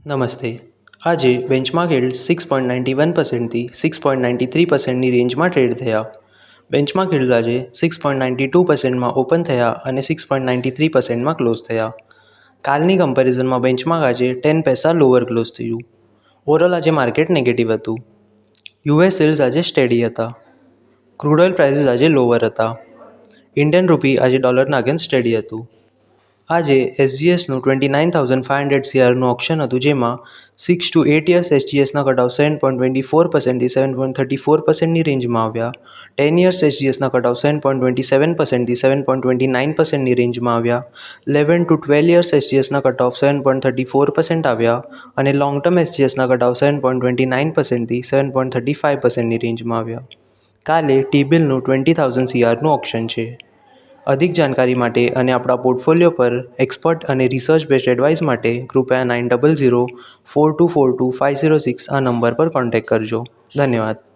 નમસ્તે. આજે બેન્ચમાર્ક યીલ્ડ્સ 6.91%થી 6.93%ની રેન્જમાં ટ્રેડ થયા. બેન્ચમાર્ક યીલ્ડ્સ આજે 6.92%માં ઓપન થયા અને 6.93%માં ક્લોઝ થયા. કાલની કમ્પેરિઝનમાં બેન્ચમાર્ક આજે 10 પૈસા લોઅર ક્લોઝ થયું. ઓવરઓલ આજે માર્કેટ નેગેટિવ હતું. યુએસ સેલ્સ આજે સ્ટેડી હતા. ક્રૂડ ઓઇલ પ્રાઇસીસ આજે લોઅર હતા. ઇન્ડિયન રૂપી આજે ડોલરના અગેન્સ્ટ સ્ટેડી હતું. આજે એસજીએસનું 29,500 CRનું ઓપ્શન હતું, જેમાં 6 to 8 years એસજીએસના કટઓફ 7.24%થી 7.34%ની રેન્જમાં આવ્યા. 10 years એસજીએસના કટઓફ 7.27%થી 7.29%ની રેન્જમાં આવ્યા. 11 to 12 years એસજીએસના કટઓફ 7.34% આવ્યા અને લોંગ ટર્મ એસજીએસના કટઓફ 7.29%થી 7.35%ની રેન્જમાં આવ્યા. કાલે ટી-બિલનું 20,000 CRનું ઓપ્શન છે. અધિક જાણકારી માટે અને આપણા પોર્ટફોલિયો પર એક્સપર્ટ અને રિસર્ચ બેસ્ડ એડવાઇસ માટે કૃપયા 9004242506 આ નંબર પર કોન્ટેક્ટ કરજો. ધન્યવાદ.